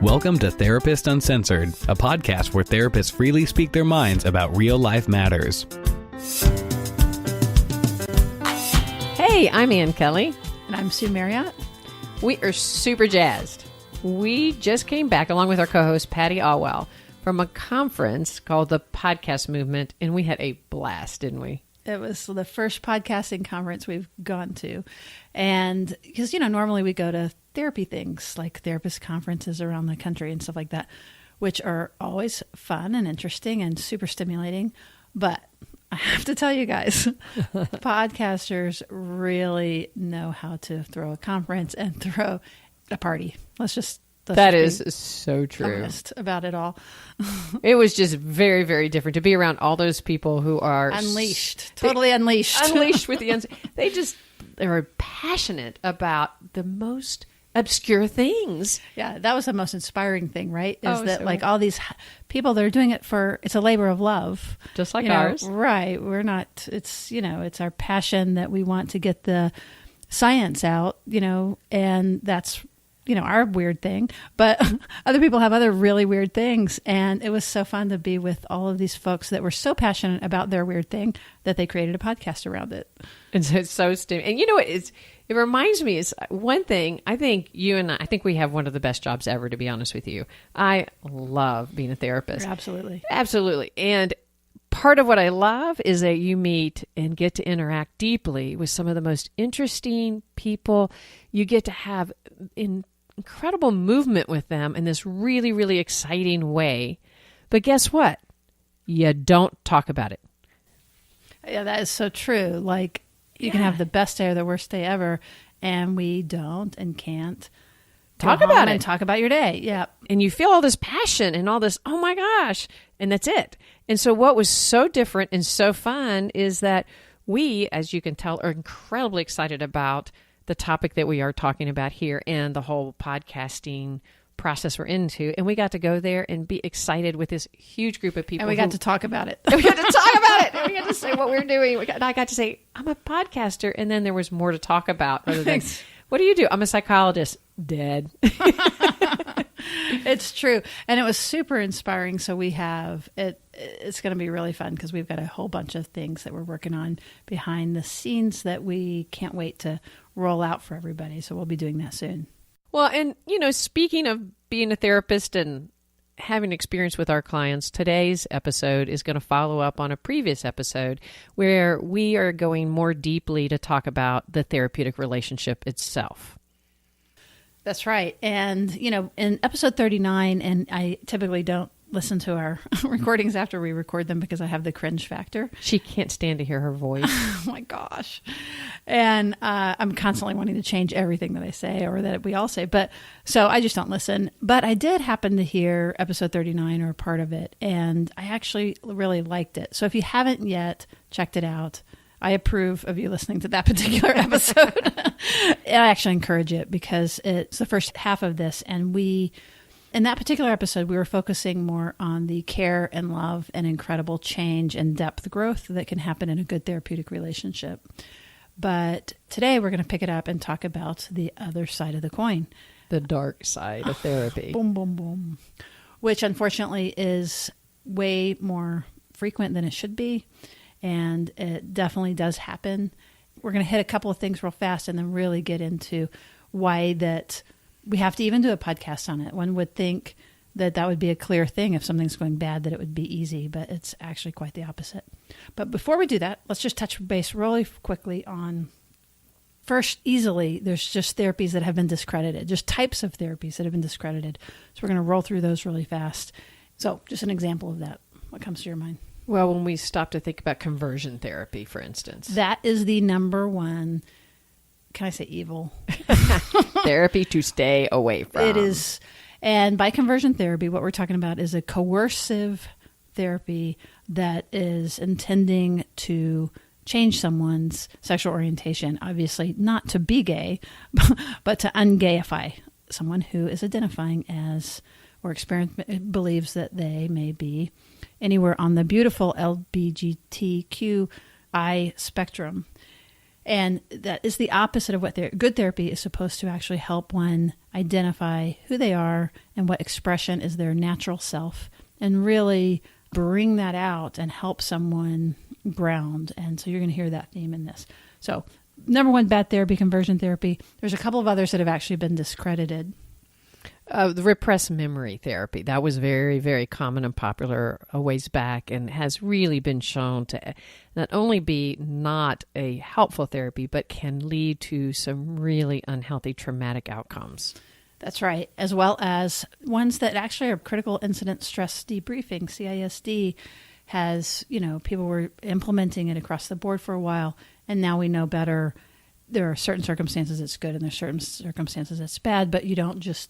Welcome to Therapist Uncensored, a podcast where therapists freely speak their minds about real-life matters. Hey, I'm Ann Kelley. And I'm Sue Marriott. We are super jazzed. We just came back, along with our co-host, Patty Alwell, from a conference called the Podcast Movement, and we had a blast, didn't we? It was the first podcasting conference we've gone to. And because, normally we go to therapy things like therapist conferences around the country and stuff like that, which are always fun and interesting and super stimulating. But I have to tell you guys, podcasters really know how to throw a conference and throw a party. That is so true. Honest about it all. It was just very, very different to be around all those people who are unleashed, totally unleashed. Unleashed with the they were passionate about the most obscure things. Yeah, that was the most inspiring thing, right? Like all these people, they're doing it it's a labor of love. Just like ours. Right. We're not, it's our passion that we want to get the science out, and that's, our weird thing, but other people have other really weird things. And it was so fun to be with all of these folks that were so passionate about their weird thing that they created a podcast around it. And so it's so stimulating. And it reminds me, is one thing, I think you and I think we have one of the best jobs ever, to be honest with you. I love being a therapist. Absolutely. Absolutely. And part of what I love is that you meet and get to interact deeply with some of the most interesting people. You get to have incredible movement with them in this really, really exciting way. But guess what? You don't talk about it. Yeah, that is so true. Like, you can have the best day or the worst day ever, and we don't and can't talk about it. And talk about your day. Yeah. And you feel all this passion and all this, oh my gosh, and that's it. And so what was so different and so fun is that we, as you can tell, are incredibly excited about the topic that we are talking about here and the whole podcasting process we're into. And we got to go there and be excited with this huge group of people. And we got to talk about it. We got to talk about it. And we got to say what we're doing. I got to say, I'm a podcaster. And then there was more to talk about other than, what do you do? I'm a psychologist. Dead. It's true. And it was super inspiring. So we have it. It's going to be really fun because we've got a whole bunch of things that we're working on behind the scenes that we can't wait to roll out for everybody. So we'll be doing that soon. Well, and, speaking of being a therapist and having experience with our clients, today's episode is going to follow up on a previous episode where we are going more deeply to talk about the therapeutic relationship itself. That's right. And, in episode 39, and I typically don't listen to our recordings after we record them because I have the cringe factor. She can't stand to hear her voice. Oh my gosh. And I'm constantly wanting to change everything that I say or that we all say. But so I just don't listen. But I did happen to hear episode 39 or part of it. And I actually really liked it. So if you haven't yet checked it out, I approve of you listening to that particular episode. I actually encourage it because it's the first half of this. And in that particular episode, we were focusing more on the care and love and incredible change and depth growth that can happen in a good therapeutic relationship. But today we're going to pick it up and talk about the other side of the coin. The dark side of therapy. Boom, boom, boom. Which unfortunately is way more frequent than it should be. And it definitely does happen. We're going to hit a couple of things real fast and then really get into why that we have to even do a podcast on it. One would think that would be a clear thing if something's going bad, that it would be easy, but it's actually quite the opposite. But before we do that, let's just touch base really quickly on, first, easily, there's just therapies that have been discredited, just types of therapies that have been discredited. So we're going to roll through those really fast. So just an example of that. What comes to your mind? Well, when we stop to think about conversion therapy, for instance. That is the number one, can I say evil? Therapy to stay away from. It is. And by conversion therapy, what we're talking about is a coercive therapy that is intending to change someone's sexual orientation. Obviously, not to be gay, but to ungayify someone who is identifying as or believes that they may be anywhere on the beautiful LGBTQI spectrum. And that is the opposite of what good therapy is supposed to actually help one identify who they are and what expression is their natural self, and really bring that out and help someone ground. And so you're going to hear that theme in this. So number one, bad therapy, conversion therapy. There's a couple of others that have actually been discredited. The repressed memory therapy, that was very, very common and popular a ways back, and has really been shown to not only be not a helpful therapy, but can lead to some really unhealthy traumatic outcomes. That's right. As well as ones that actually are critical incident stress debriefing. CISD has, people were implementing it across the board for a while, and now we know better. There are certain circumstances it's good and there's certain circumstances it's bad, but you don't just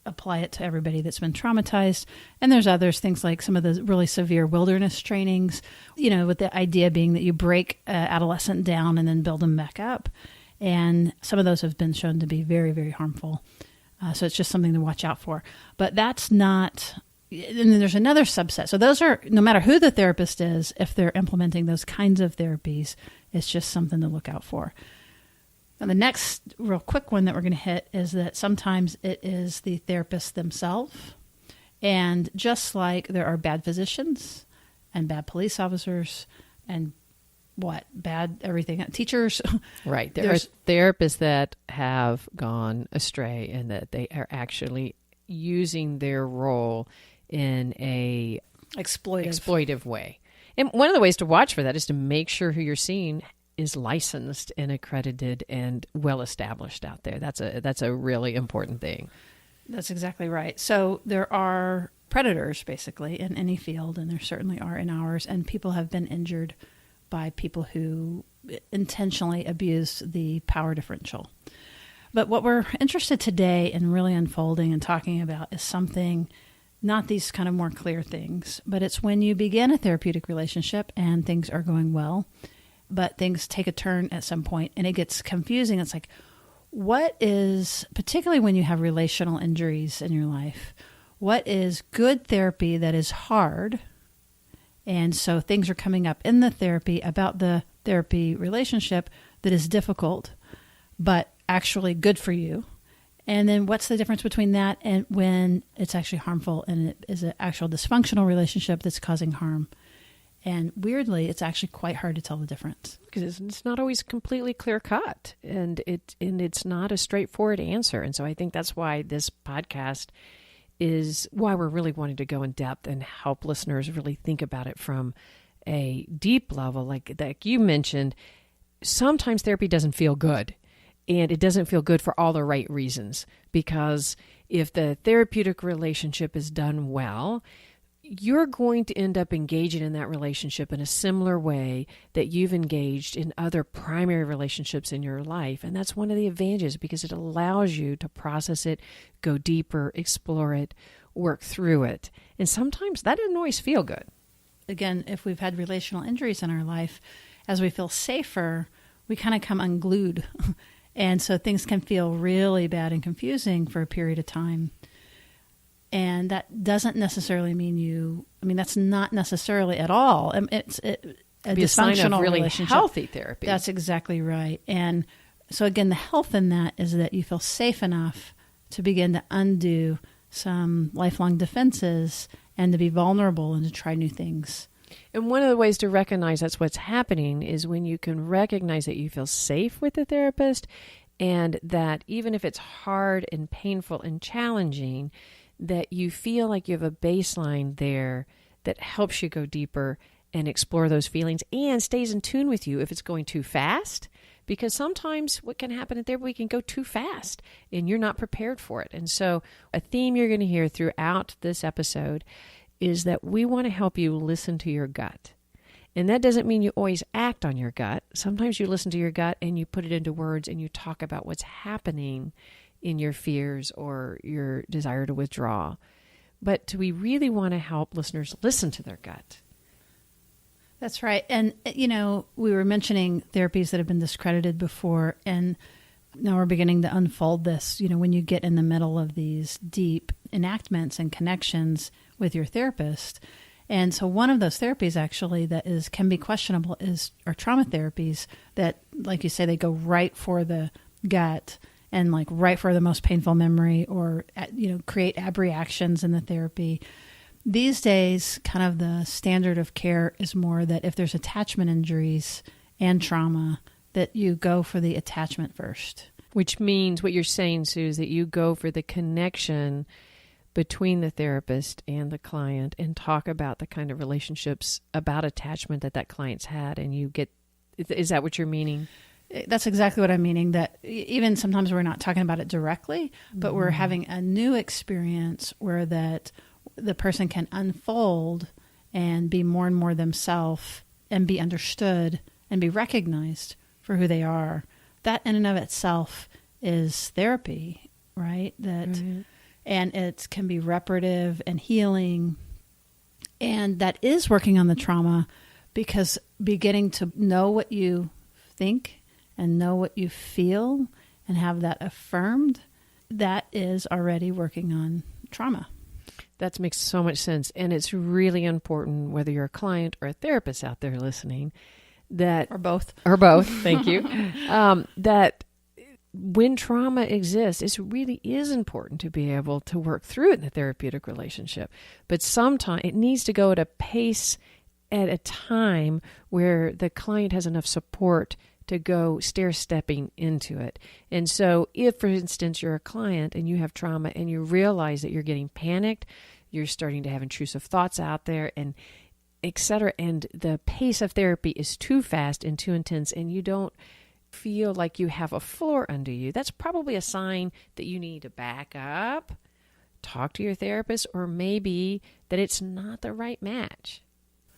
apply it to everybody that's been traumatized. And there's others, things like some of the really severe wilderness trainings, with the idea being that you break adolescent down and then build them back up. And some of those have been shown to be very, very harmful. So it's just something to watch out for. But that's not, and then there's another subset. So those are, no matter who the therapist is, if they're implementing those kinds of therapies, it's just something to look out for. And the next real quick one that we're going to hit is that sometimes it is the therapist themselves. And just like there are bad physicians and bad police officers and bad everything, teachers. Right. There are therapists that have gone astray and that they are actually using their role in a exploitive way. And one of the ways to watch for that is to make sure who you're seeing is licensed and accredited and well established out there. That's a really important thing. That's exactly right. So there are predators basically in any field, and there certainly are in ours, and people have been injured by people who intentionally abuse the power differential. But what we're interested today in really unfolding and talking about is something, not these kind of more clear things, but it's when you begin a therapeutic relationship and things are going well, but things take a turn at some point and it gets confusing. It's like, what is, particularly when you have relational injuries in your life, what is good therapy that is hard? And so things are coming up in the therapy about the therapy relationship that is difficult, but actually good for you. And then what's the difference between that and when it's actually harmful and it is an actual dysfunctional relationship that's causing harm? And weirdly, it's actually quite hard to tell the difference. Because it's not always completely clear cut, and it's not a straightforward answer. And so I think that's why this podcast is why we're really wanting to go in depth and help listeners really think about it from a deep level. Like you mentioned, sometimes therapy doesn't feel good, and it doesn't feel good for all the right reasons. Because if the therapeutic relationship is done well, you're going to end up engaging in that relationship in a similar way that you've engaged in other primary relationships in your life. And that's one of the advantages, because it allows you to process it, go deeper, explore it, work through it. And sometimes that doesn't always feel good. Again, if we've had relational injuries in our life, as we feel safer, we kind of come unglued. And so things can feel really bad and confusing for a period of time. And that doesn't necessarily mean that's not necessarily at all. It's a dysfunctional sign of really relationship. Healthy therapy. That's exactly right. And so again, the health in that is that you feel safe enough to begin to undo some lifelong defenses and to be vulnerable and to try new things. And one of the ways to recognize that's what's happening is when you can recognize that you feel safe with the therapist, and that even if it's hard and painful and challenging, that you feel like you have a baseline there that helps you go deeper and explore those feelings and stays in tune with you if it's going too fast. Because sometimes what can happen at therapy, we can go too fast and you're not prepared for it. And so a theme you're going to hear throughout this episode is that we want to help you listen to your gut. And that doesn't mean you always act on your gut. Sometimes you listen to your gut and you put it into words and you talk about what's happening in your fears or your desire to withdraw. But we really want to help listeners listen to their gut. That's right. And, we were mentioning therapies that have been discredited before, and now we're beginning to unfold this. When you get in the middle of these deep enactments and connections with your therapist, And so one of those therapies actually that can be questionable are trauma therapies that, like you say, they go right for the gut and like right for the most painful memory, or, create abreactions in the therapy. These days, kind of the standard of care is more that if there's attachment injuries and trauma, that you go for the attachment first. Which means what you're saying, Sue, is that you go for the connection between the therapist and the client and talk about the kind of relationships about attachment that client's had. And is that what you're meaning? That's exactly what I'm meaning, that even sometimes we're not talking about it directly, but we're having a new experience where that the person can unfold and be more and more themselves and be understood and be recognized for who they are. That in and of itself is therapy, right? And it can be reparative and healing. And that is working on the trauma, because beginning to know what you think and know what you feel and have that affirmed, that is already working on trauma. That makes so much sense. And it's really important, whether you're a client or a therapist out there listening, Or both, thank you, that when trauma exists, it really is important to be able to work through it in a therapeutic relationship. But sometimes it needs to go at a pace, at a time where the client has enough support to go stair-stepping into it. And so if, for instance, you're a client and you have trauma and you realize that you're getting panicked, you're starting to have intrusive thoughts out there, and et cetera, and the pace of therapy is too fast and too intense, and you don't feel like you have a floor under you, that's probably a sign that you need to back up, talk to your therapist, or maybe that it's not the right match.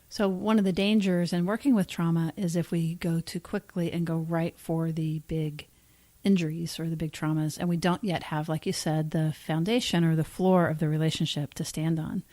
So one of the dangers in working with trauma is if we go too quickly and go right for the big injuries or the big traumas, and we don't yet have, like you said, the foundation or the floor of the relationship to stand on.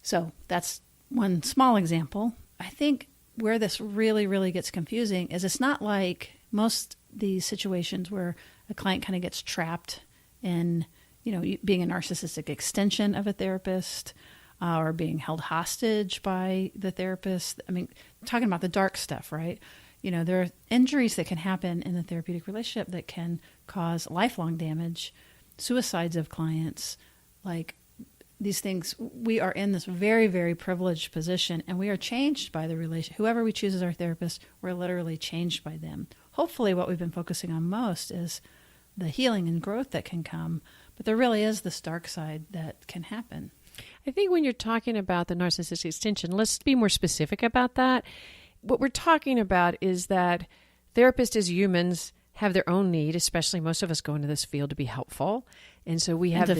So that's one small example. I think where this really, really gets confusing is it's not like most these situations where a client kind of gets trapped in, being a narcissistic extension of a therapist, or being held hostage by the therapist. I mean, talking about the dark stuff, right? There are injuries that can happen in the therapeutic relationship that can cause lifelong damage, suicides of clients, like these things. We are in this very, very privileged position, and we are changed by the relation. Whoever we choose as our therapist, we're literally changed by them. Hopefully what we've been focusing on most is the healing and growth that can come, but there really is this dark side that can happen. I think when you're talking about the narcissistic extension, let's be more specific about that. What we're talking about is that therapists as humans have their own need, especially most of us go into this field to be helpful. And so we have to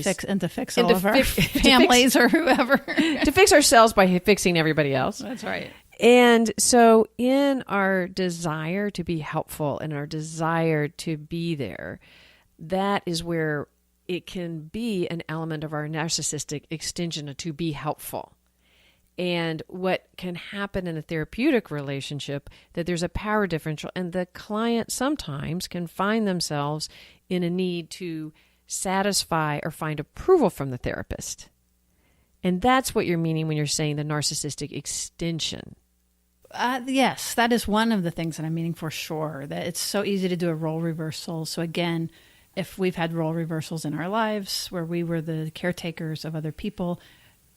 fix all of our families or whoever. To fix ourselves by fixing everybody else. That's right. And so in our desire to be helpful and our desire to be there, that is where it can be an element of our narcissistic extension to be helpful. And what can happen in a therapeutic relationship, that there's a power differential, and the client sometimes can find themselves in a need to satisfy or find approval from the therapist. And that's what you're meaning when you're saying the narcissistic extension. Yes, that is one of the things that I'm meaning for sure, that it's so easy to do a role reversal. So again, if we've had role reversals in our lives where we were the caretakers of other people,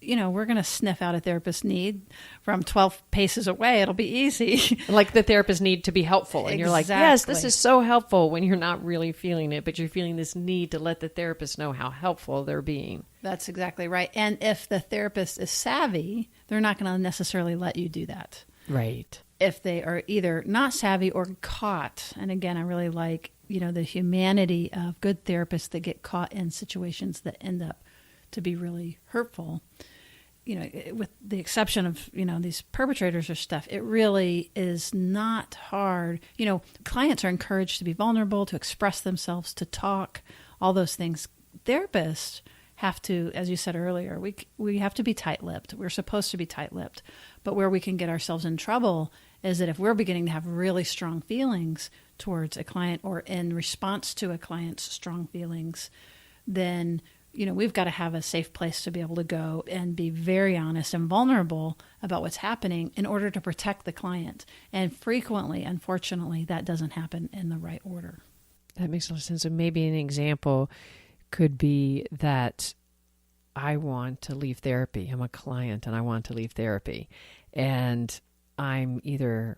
we're going to sniff out a therapist's need from 12 paces away. It'll be easy. Like the therapist need to be helpful. And you're like, yes, this is so helpful, when you're not really feeling it, but you're feeling this need to let the therapist know how helpful they're being. That's exactly right. And if the therapist is savvy, they're not going to necessarily let you do that. Right. If they are either not savvy or caught. And again, I really like, the humanity of good therapists that get caught in situations that end up to be really hurtful. With the exception of, these perpetrators or stuff, it really is not hard. Clients are encouraged to be vulnerable, to express themselves, to talk, all those things. Therapists have to, as you said earlier, we have to be tight-lipped. We're supposed to be tight-lipped. But where we can get ourselves in trouble is that if we're beginning to have really strong feelings towards a client or in response to a client's strong feelings, then we've got to have a safe place to be able to go and be very honest and vulnerable about what's happening in order to protect the client. And frequently, unfortunately, that doesn't happen in the right order. That makes a lot of sense. And maybe an example could be that I want to leave therapy. I'm a client and I want to leave therapy. And I'm either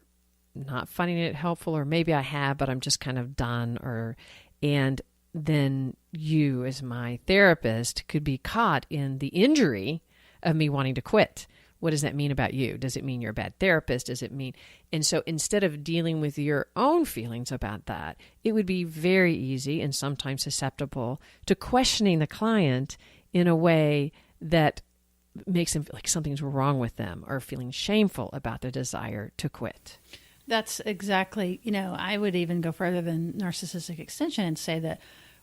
not finding it helpful, or maybe I have, but I'm just kind of done. And then you, as my therapist, could be caught in the injury of me wanting to quit. What does that mean about you? Does it mean you're a bad therapist? Does it mean... And so instead of dealing with your own feelings about that, it would be very easy and sometimes susceptible to questioning the client in a way that makes them feel like something's wrong with them, or feeling shameful about their desire to quit. That's exactly, I would even go further than narcissistic extension and say that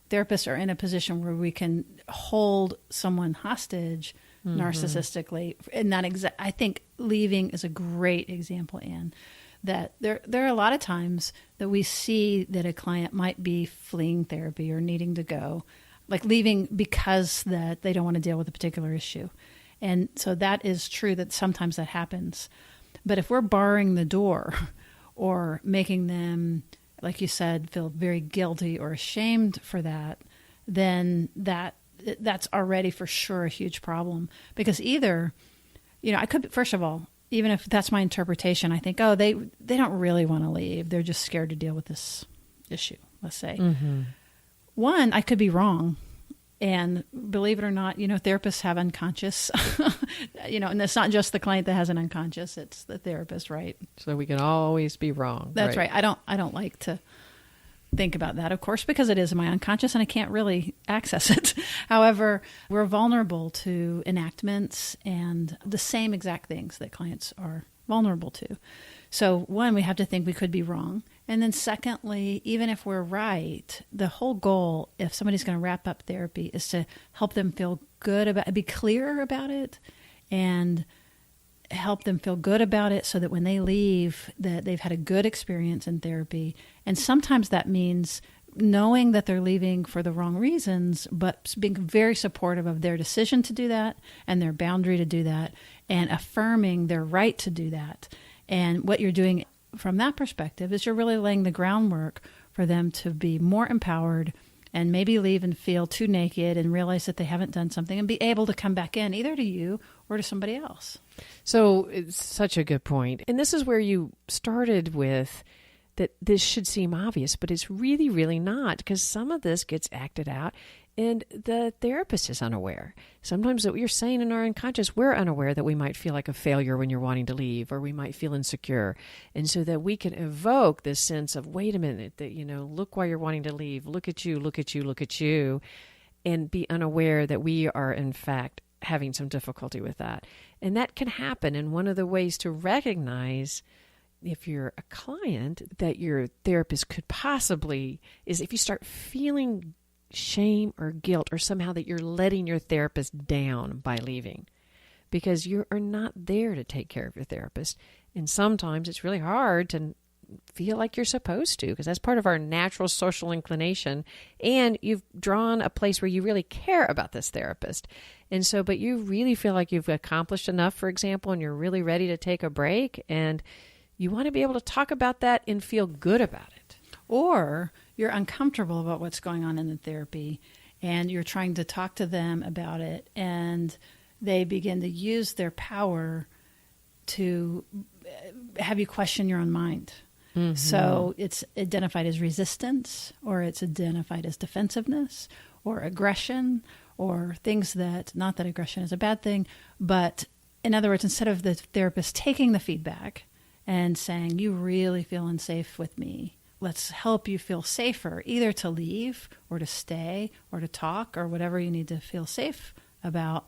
therapists are in a position where we can hold someone hostage narcissistically. And I think leaving is a great example, Anne, that there are a lot of times that we see that a client might be fleeing therapy or needing to go, like leaving because that they don't want to deal with a particular issue. And so that is true that sometimes that happens. But if we're barring the door or making them, like you said, feel very guilty or ashamed for that, then that's already for sure a huge problem. Because either, I could, first of all, even if that's my interpretation, I think, they don't really want to leave. They're just scared to deal with this issue, let's say. Mm-hmm. One, I could be wrong. And believe it or not, therapists have unconscious, and it's not just the client that has an unconscious, it's the therapist, right? So we can always be wrong. That's right. I don't like to think about that, of course, because it is in my unconscious and I can't really access it. However, we're vulnerable to enactments and the same exact things that clients are vulnerable to. So one, we have to think we could be wrong. And then secondly, even if we're right, the whole goal, if somebody's going to wrap up therapy, is to help them feel good about it, be clear about it, and help them feel good about it so that when they leave, that they've had a good experience in therapy. And sometimes that means knowing that they're leaving for the wrong reasons, but being very supportive of their decision to do that and their boundary to do that, and affirming their right to do that. And what you're doing from that perspective is you're really laying the groundwork for them to be more empowered and maybe leave and feel too naked and realize that they haven't done something and be able to come back in either to you or to somebody else. So it's such a good point. And this is where you started with that this should seem obvious, but it's really, really not, because some of this gets acted out and the therapist is unaware. Sometimes what you're saying in our unconscious, we're unaware that we might feel like a failure when you're wanting to leave, or we might feel insecure. And so that we can evoke this sense of, wait a minute, that, look why you're wanting to leave. Look at you, look at you, look at you. And be unaware that we are, in fact, having some difficulty with that. And that can happen. And one of the ways to recognize, if you're a client, that your therapist could possibly, is if you start feeling shame or guilt, or somehow that you're letting your therapist down by leaving, because you are not there to take care of your therapist. And sometimes it's really hard to feel like you're supposed to, because that's part of our natural social inclination. And you've drawn a place where you really care about this therapist. And so, but you really feel like you've accomplished enough, for example, and you're really ready to take a break. And you want to be able to talk about that and feel good about it. Or you're uncomfortable about what's going on in the therapy and you're trying to talk to them about it, and they begin to use their power to have you question your own mind. Mm-hmm. So it's identified as resistance, or it's identified as defensiveness or aggression, or things that, not that aggression is a bad thing, but in other words, instead of the therapist taking the feedback and saying, you really feel unsafe with me, let's help you feel safer, either to leave or to stay or to talk or whatever you need to feel safe about.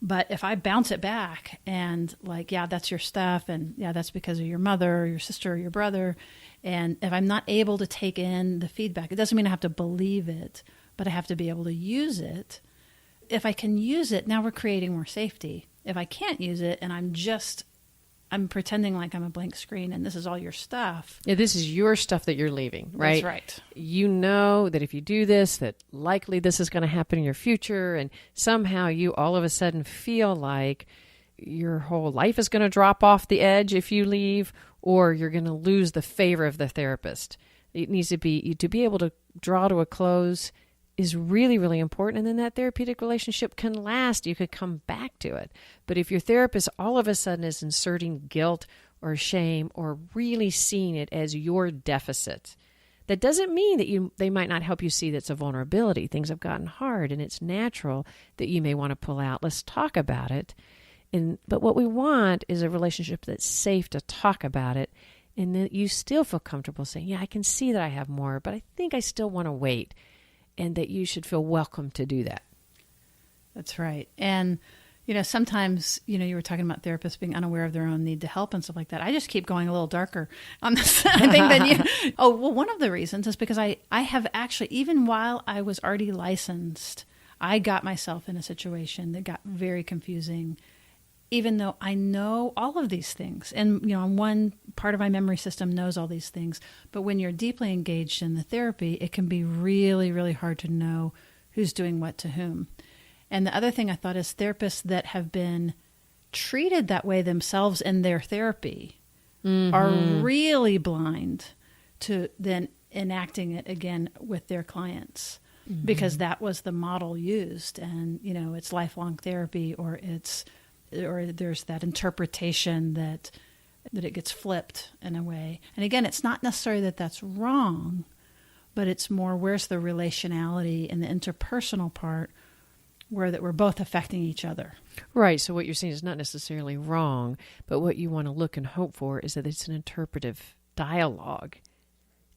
But if I bounce it back and like, yeah, that's your stuff, and yeah, that's because of your mother or your sister or your brother, and if I'm not able to take in the feedback, it doesn't mean I have to believe it, but I have to be able to use it. If I can use it, now we're creating more safety. If I can't use it and I'm I'm pretending like I'm a blank screen and this is all your stuff. Yeah, this is your stuff that you're leaving, right? That's right. You know that if you do this, that likely this is going to happen in your future, and somehow you all of a sudden feel like your whole life is going to drop off the edge if you leave, or you're going to lose the favor of the therapist. It needs to be able to draw to a close is really, really important. And then that therapeutic relationship can last. You could come back to it. But if your therapist all of a sudden is inserting guilt or shame or really seeing it as your deficit, that doesn't mean that they might not help you see that's a vulnerability. Things have gotten hard and it's natural that you may want to pull out. Let's talk about it. But what we want is a relationship that's safe to talk about it, and that you still feel comfortable saying, yeah, I can see that I have more, but I think I still want to wait. And that you should feel welcome to do that. That's right. And, sometimes, you were talking about therapists being unaware of their own need to help and stuff like that. I just keep going a little darker on this. I think that one of the reasons is because I have actually, even while I was already licensed, I got myself in a situation that got very confusing, even though I know all of these things. And, one part of my memory system knows all these things. But when you're deeply engaged in the therapy, it can be really, really hard to know who's doing what to whom. And the other thing I thought is therapists that have been treated that way themselves in their therapy are really blind to then enacting it again with their clients. Because that was the model used. And, it's lifelong therapy, or there's that interpretation that it gets flipped in a way. And again, it's not necessarily that that's wrong, but it's more where's the relationality and the interpersonal part where that we're both affecting each other. Right. So what you're saying is not necessarily wrong, but what you want to look and hope for is that it's an interpretive dialogue,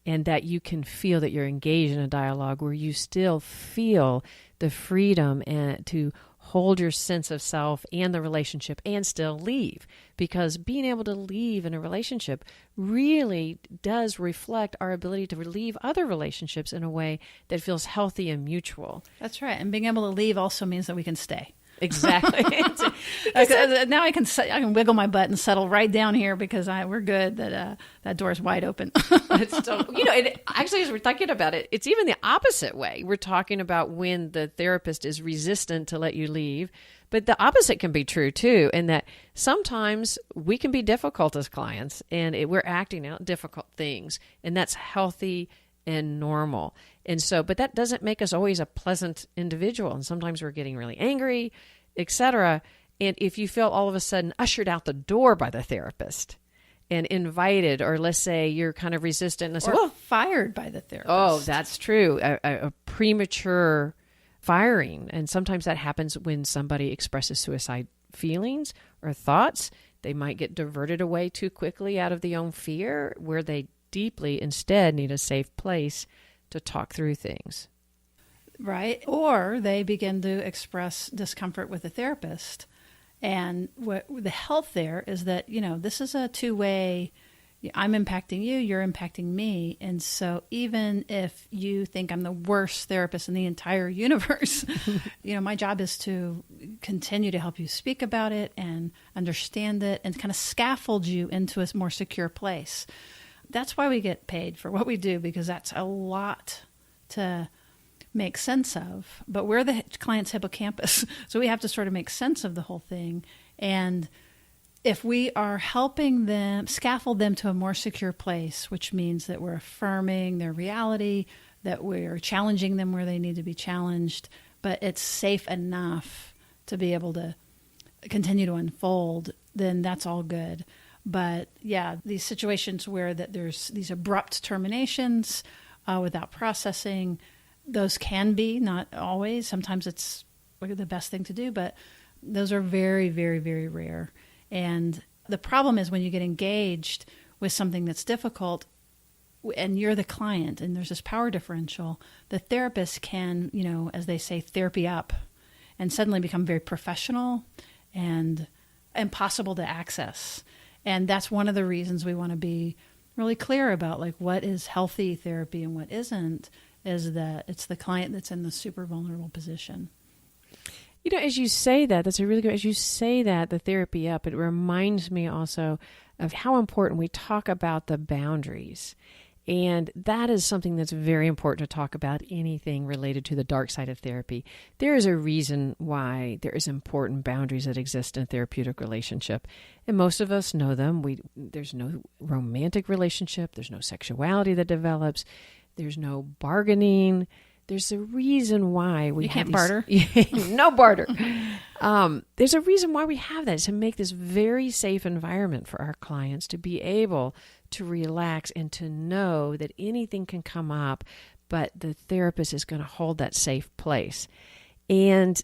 and that you can feel that you're engaged in a dialogue where you still feel the freedom and to hold your sense of self and the relationship and still leave. Because being able to leave in a relationship really does reflect our ability to leave other relationships in a way that feels healthy and mutual. That's right. And being able to leave also means that we can stay. Exactly. Now I can wiggle my butt and settle right down here because we're good. That door is wide open. It actually, as we're talking about it, it's even the opposite way. We're talking about when the therapist is resistant to let you leave, but the opposite can be true too. And that sometimes we can be difficult as clients, and we're acting out difficult things, and that's healthy and normal. And so, but that doesn't make us always a pleasant individual. And sometimes we're getting really angry, etc. And if you feel all of a sudden ushered out the door by the therapist and invited, or let's say you're kind of resistant and say, fired by the therapist. Oh, that's true. A premature firing. And sometimes that happens when somebody expresses suicide feelings or thoughts. They might get diverted away too quickly out of the own fear, where they deeply instead need a safe place to talk through things. Right. Or they begin to express discomfort with the therapist. And what the health there is that, this is a two-way, I'm impacting you, you're impacting me. And so even if you think I'm the worst therapist in the entire universe, my job is to continue to help you speak about it and understand it and kind of scaffold you into a more secure place. That's why we get paid for what we do, because that's a lot to make sense of. But we're the client's hippocampus, so we have to sort of make sense of the whole thing. And if we are helping them, scaffold them to a more secure place, which means that we're affirming their reality, that we're challenging them where they need to be challenged, but it's safe enough to be able to continue to unfold, then that's all good. But yeah, these situations where that there's these abrupt terminations without processing, those can be, not always. Sometimes it's the best thing to do, but those are very, very, very rare. And the problem is when you get engaged with something that's difficult and you're the client and there's this power differential, the therapist can, as they say, therapy up and suddenly become very professional and impossible to access. And that's one of the reasons we want to be really clear about what is healthy therapy and what isn't, is that it's the client that's in the super vulnerable position. As you say that, that's a really good, as you say that, the therapy up, it reminds me also of how important we talk about the boundaries. And that is something that's very important to talk about, anything related to the dark side of therapy. There is a reason why there is important boundaries that exist in a therapeutic relationship. And most of us know them. There's no romantic relationship. There's no sexuality that develops. There's no bargaining. There's a reason why we can't barter. No barter. There's a reason why we have that, is to make this very safe environment for our clients to be able to relax and to know that anything can come up, but the therapist is going to hold that safe place. And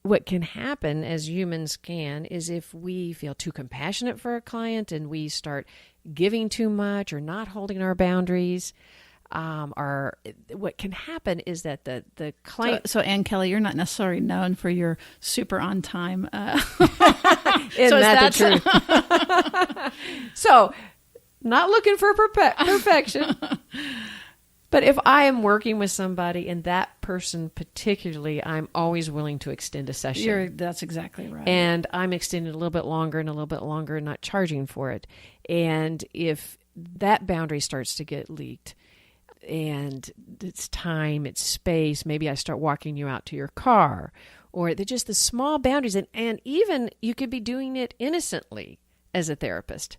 what can happen, as humans can, is if we feel too compassionate for a client and we start giving too much or not holding our boundaries, what can happen is that the client... So Ann Kelley, you're not necessarily known for your super on time. Isn't that the truth? So, not looking for perfection. But if I am working with somebody and that person particularly, I'm always willing to extend a session. That's exactly right. And I'm extending a little bit longer and a little bit longer and not charging for it. And if that boundary starts to get leaked, and it's time, it's space, maybe I start walking you out to your car, or they're just the small boundaries. And even you could be doing it innocently as a therapist.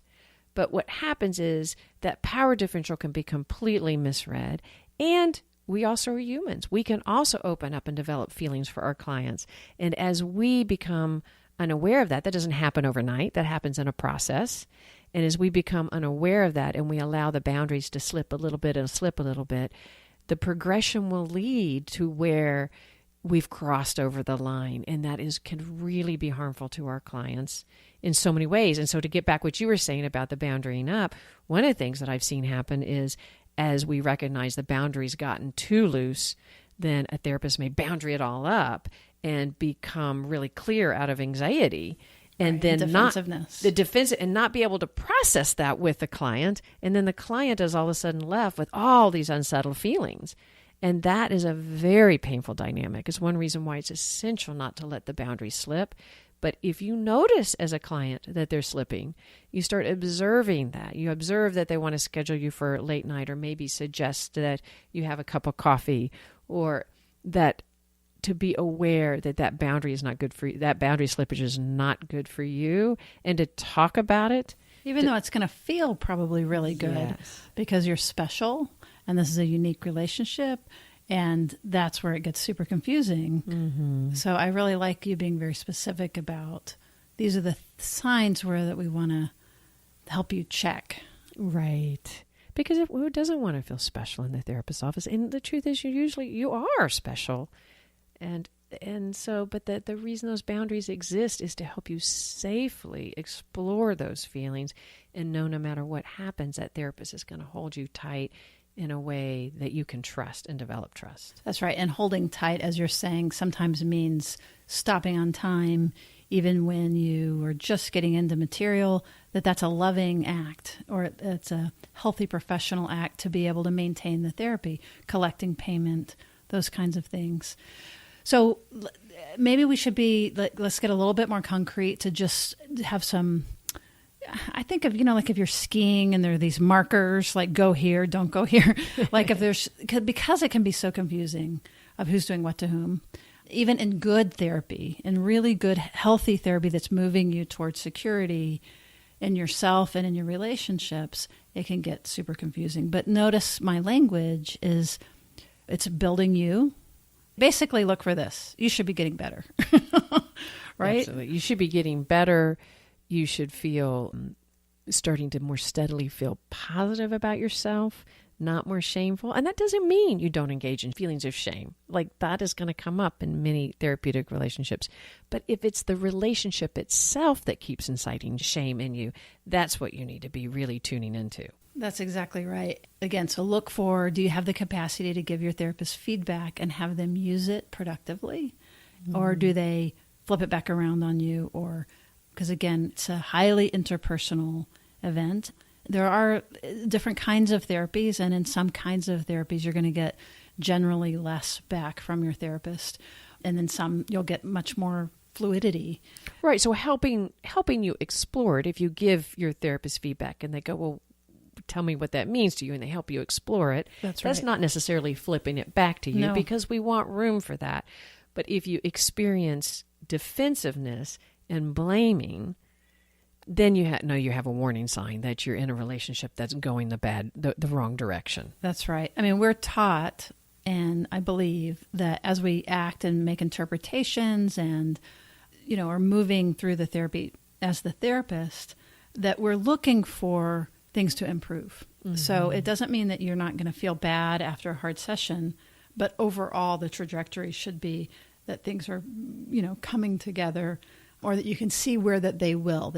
But what happens is that power differential can be completely misread. And we also are humans. We can also open up and develop feelings for our clients. And as we become unaware of that doesn't happen overnight. That happens in a process. And as we become unaware of that and we allow the boundaries to slip a little bit and slip a little bit, the progression will lead to where we've crossed over the line. And that can really be harmful to our clients in so many ways. And so to get back what you were saying about the boundarying up, one of the things that I've seen happen is as we recognize the boundaries gotten too loose, then a therapist may boundary it all up and become really clear out of anxiety. And then defensiveness. And not be able to process that with the client. And then the client is all of a sudden left with all these unsettled feelings. And that is a very painful dynamic. It's one reason why it's essential not to let the boundaries slip. But if you notice as a client that they're slipping, you start observing that. You observe that they want to schedule you for late night, or maybe suggest that you have a cup of coffee, or that to be aware that that boundary is not good for you, that boundary slippage is not good for you, and to talk about it. Even though it's going to feel probably really good, yes, because you're special and this is a unique relationship, and that's where it gets super confusing. Mm-hmm. So I really like you being very specific about these are the signs that we want to help you check. Right. Because who doesn't want to feel special in the therapist's office? And the truth is you are special. And so, but the reason those boundaries exist is to help you safely explore those feelings and know no matter what happens, that therapist is going to hold you tight in a way that you can trust and develop trust. That's right. And holding tight, as you're saying, sometimes means stopping on time, even when you are just getting into material, that's a loving act, or it's a healthy professional act to be able to maintain the therapy, collecting payment, those kinds of things. So maybe we should let's get a little bit more concrete to just have some, I think of, like if you're skiing and there are these markers, like go here, don't go here. Like because it can be so confusing of who's doing what to whom. Even in good therapy, in really good, healthy therapy that's moving you towards security in yourself and in your relationships, it can get super confusing. But notice my language it's building you. Basically, look for this. You should be getting better, right? Absolutely. You should be getting better. You should feel starting to more steadily feel positive about yourself, not more shameful. And that doesn't mean you don't engage in feelings of shame. Like that is going to come up in many therapeutic relationships. But if it's the relationship itself that keeps inciting shame in you, that's what you need to be really tuning into. That's exactly right. Again, so look for, do you have the capacity to give your therapist feedback and have them use it productively? Mm-hmm. Or do they flip it back around on you? Or, because again, it's a highly interpersonal event. There are different kinds of therapies, and in some kinds of therapies, you're going to get generally less back from your therapist. And then some, you'll get much more fluidity. Right. So helping you explore it, if you give your therapist feedback and they go, well, tell me what that means to you, and they help you explore it. That's not necessarily flipping it back to you, because we want room for that. But if you experience defensiveness and blaming, then you have a warning sign that you're in a relationship that's going the wrong direction. That's right. I mean, we're taught, and I believe that as we act and make interpretations and, are moving through the therapy as the therapist, that we're looking for things to improve. Mm-hmm. So it doesn't mean that you're not going to feel bad after a hard session, but overall the trajectory should be that things are, coming together, or that you can see where that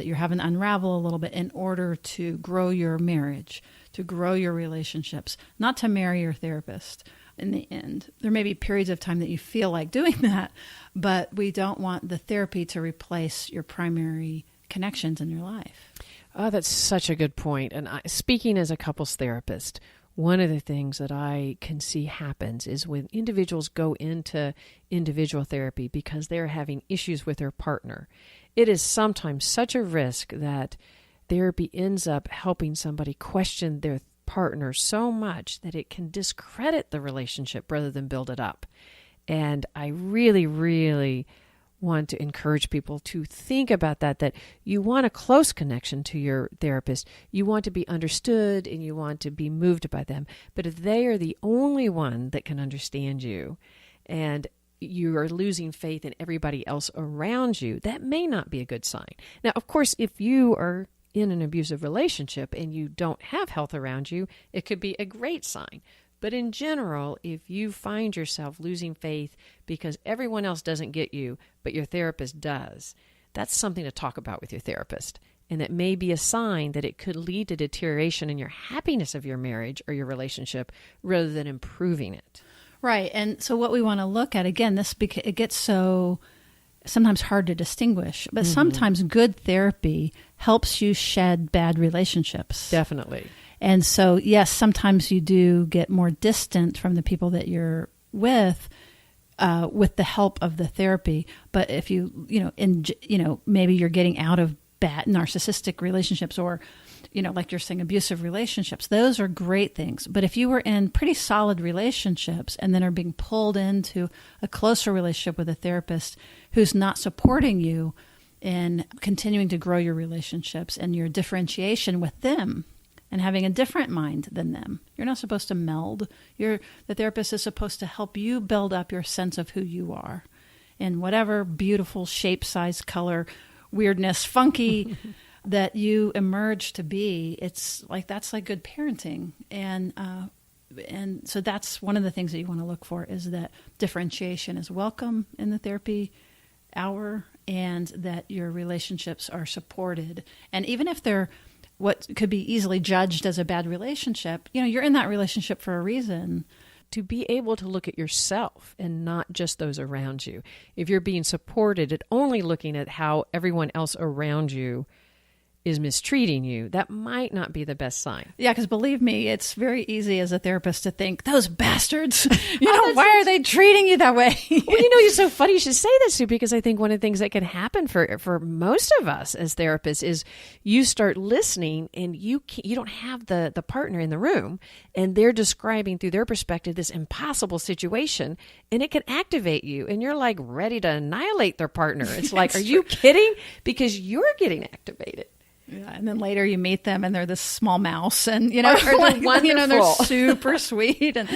you're having to unravel a little bit in order to grow your marriage, to grow your relationships, not to marry your therapist in the end. There may be periods of time that you feel like doing that, but we don't want the therapy to replace your primary connections in your life. Oh, that's such a good point. And speaking as a couples therapist, one of the things that I can see happens is when individuals go into individual therapy because they're having issues with their partner, it is sometimes such a risk that therapy ends up helping somebody question their partner so much that it can discredit the relationship rather than build it up. And I really, really want to encourage people to think about that you want a close connection to your therapist. You want to be understood and you want to be moved by them. But if they are the only one that can understand you and you are losing faith in everybody else around you, that may not be a good sign. Now, of course, if you are in an abusive relationship and you don't have health around you, it could be a great sign. But in general, if you find yourself losing faith because everyone else doesn't get you, but your therapist does, that's something to talk about with your therapist. And that may be a sign that it could lead to deterioration in your happiness of your marriage or your relationship rather than improving it. Right. And so what we want to look at, again, it gets so sometimes hard to distinguish, but sometimes good therapy helps you shed bad relationships. Definitely. And so, yes, sometimes you do get more distant from the people that you're with the help of the therapy. But if maybe you're getting out of bad narcissistic relationships or, like you're saying, abusive relationships, those are great things. But if you were in pretty solid relationships and then are being pulled into a closer relationship with a therapist who's not supporting you in continuing to grow your relationships and your differentiation with them, and having a different mind than them. You're not supposed to meld. The therapist is supposed to help you build up your sense of who you are in whatever beautiful shape, size, color, weirdness, funky that you emerge to be. It's like, that's like good parenting. And so that's one of the things that you want to look for, is that differentiation is welcome in the therapy hour and that your relationships are supported. And even if they're what could be easily judged as a bad relationship, you're in that relationship for a reason. To be able to look at yourself and not just those around you. If you're being supported at only looking at how everyone else around you is mistreating you, that might not be the best sign. Yeah, because believe me, it's very easy as a therapist to think, those bastards, why are they treating you that way? Well, it's so funny you should say this, Sue, because I think one of the things that can happen for most of us as therapists is you start listening and you don't have the partner in the room, and they're describing through their perspective this impossible situation, and it can activate you, and you're like ready to annihilate their partner. It's like, are you kidding? Because you're getting activated. Yeah, and then later you meet them and they're this small mouse, and they're wonderful. They're super sweet. And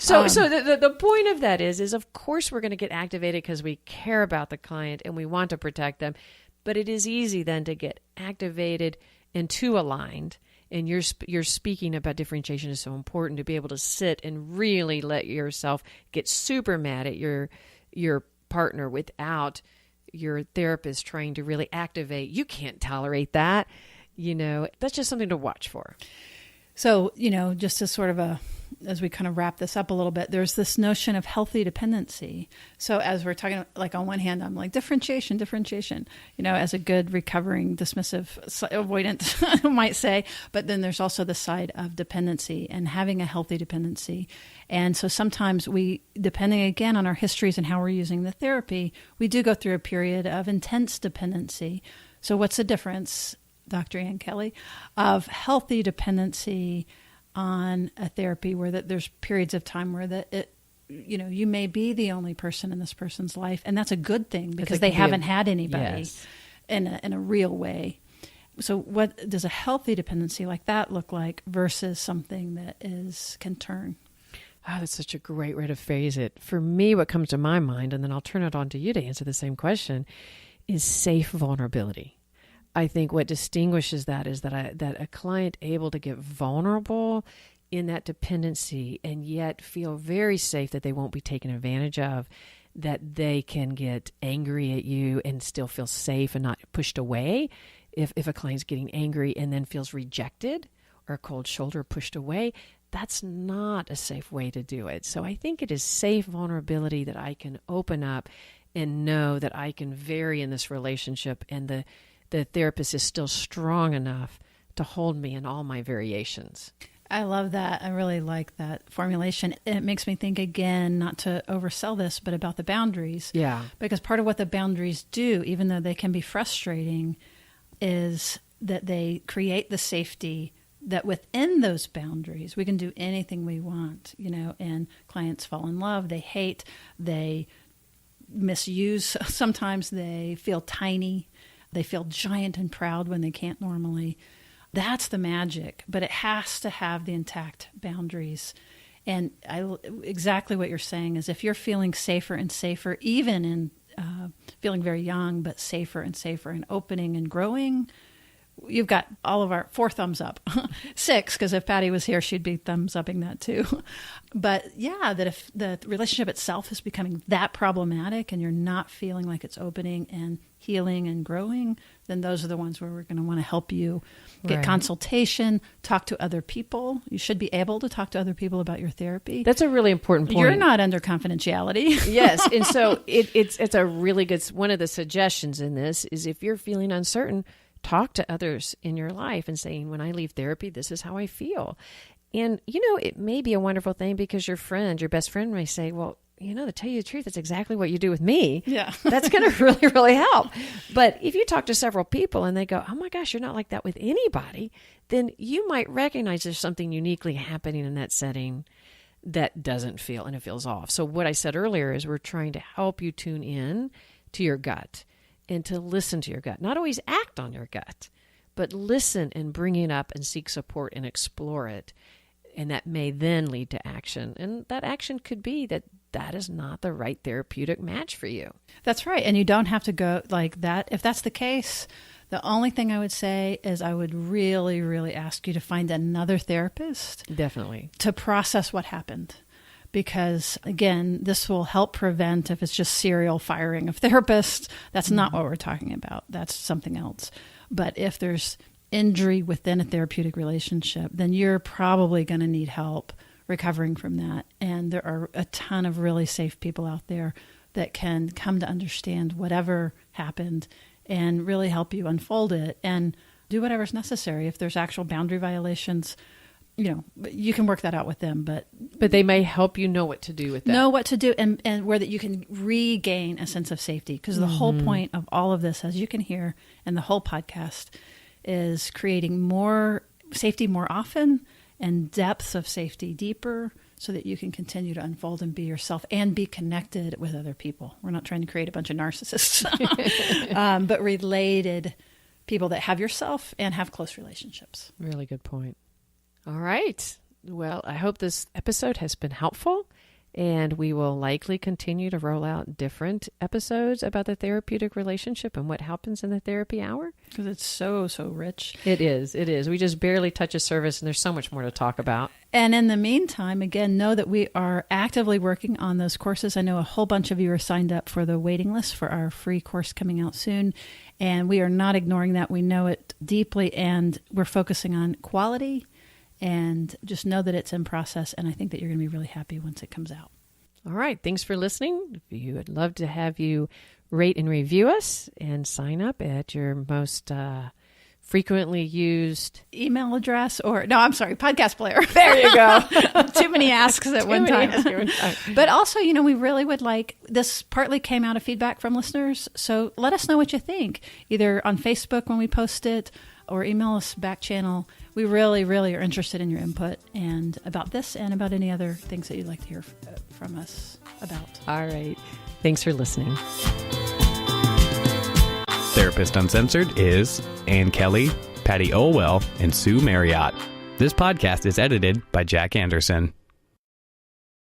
so the point of that is of course we're going to get activated because we care about the client and we want to protect them, but it is easy then to get activated and too aligned. And you're speaking about differentiation is so important, to be able to sit and really let yourself get super mad at your partner without your therapist trying to really activate. You can't tolerate that. That's just something to watch for. So, just as sort of a as we kind of wrap this up a little bit, there's this notion of healthy dependency. So as we're talking, like on one hand, I'm like differentiation, as a good recovering dismissive avoidant might say, but then there's also the side of dependency and having a healthy dependency. And so sometimes we, depending again on our histories and how we're using the therapy, we do go through a period of intense dependency. So what's the difference, Dr. Ann Kelley, of healthy dependency on a therapy where there's periods of time where you may be the only person in this person's life, and that's a good thing because they haven't had anybody in a real way. So what does a healthy dependency like that look like versus something that can turn? Oh, that's such a great way to phrase it. For me, what comes to my mind, and then I'll turn it on to you to answer the same question, is safe vulnerability. I think what distinguishes that is that a client able to get vulnerable in that dependency and yet feel very safe that they won't be taken advantage of, that they can get angry at you and still feel safe and not pushed away. If a client's getting angry and then feels rejected or a cold shoulder pushed away, that's not a safe way to do it. So I think it is safe vulnerability that I can open up and know that I can vary in this relationship, and the therapist is still strong enough to hold me in all my variations. I love that. I really like that formulation. It makes me think again, not to oversell this, but about the boundaries. Yeah. Because part of what the boundaries do, even though they can be frustrating, is that they create the safety that within those boundaries, we can do anything we want, and clients fall in love, they hate, they misuse. Sometimes they feel tiny. They feel giant and proud when they can't normally. That's the magic, but it has to have the intact boundaries. And exactly what you're saying is if you're feeling safer and safer, even in feeling very young, but safer and safer and opening and growing, you've got all of our 4 thumbs up, 6, because if Patty was here, she'd be thumbs upping that too. But yeah, that if the relationship itself is becoming that problematic and you're not feeling like it's opening and healing and growing, then those are the ones where we're going to want to help you get consultation, talk to other people. You should be able to talk to other people about your therapy. That's a really important point. You're not under confidentiality. Yes. And so it's a really good, one of the suggestions in this is if you're feeling uncertain, talk to others in your life and saying, when I leave therapy, this is how I feel. And, it may be a wonderful thing because your best friend may say, well, to tell you the truth, that's exactly what you do with me. Yeah. That's going to really, really help. But if you talk to several people and they go, oh my gosh, you're not like that with anybody, then you might recognize there's something uniquely happening in that setting that doesn't feel, and it feels off. So what I said earlier is we're trying to help you tune in to your gut and to listen to your gut. Not always act on your gut, but listen and bring it up and seek support and explore it. And that may then lead to action. And that action could be that is not the right therapeutic match for you. That's right. And you don't have to go like that. If that's the case, the only thing I would say is I would really, really ask you to find another therapist. Definitely. To process what happened. Because, again, this will help prevent if it's just serial firing of therapists. That's not what we're talking about. That's something else. But if there's injury within a therapeutic relationship, then you're probably going to need help recovering from that. And there are a ton of really safe people out there that can come to understand whatever happened and really help you unfold it and do whatever's necessary. If there's actual boundary violations, you can work that out with them, but they may help you know what to do with that. Know what to do and where that you can regain a sense of safety. Because the whole point of all of this, as you can hear, and the whole podcast is creating more safety more often and depths of safety deeper so that you can continue to unfold and be yourself and be connected with other people. We're not trying to create a bunch of narcissists, but related people that have yourself and have close relationships. Really good point. All right. Well, I hope this episode has been helpful, and we will likely continue to roll out different episodes about the therapeutic relationship and what happens in the therapy hour. Because it's so, so rich. It is. It is. We just barely touch a surface, and there's so much more to talk about. And in the meantime, again, know that we are actively working on those courses. I know a whole bunch of you are signed up for the waiting list for our free course coming out soon. And we are not ignoring that. We know it deeply, and we're focusing on quality And just know that it's in process. And I think that you're going to be really happy once it comes out. All right. Thanks for listening. We would love to have you rate and review us and sign up at your most frequently used email address podcast player. There you go. Too many asks at one time. But also, we really would like, this partly came out of feedback from listeners. So let us know what you think, either on Facebook when we post it or email us back channel. We really, really are interested in your input and about this and about any other things that you'd like to hear from us about. All right. Thanks for listening. Therapist Uncensored is Ann Kelley, Patty Olwell, and Sue Marriott. This podcast is edited by Jack Anderson.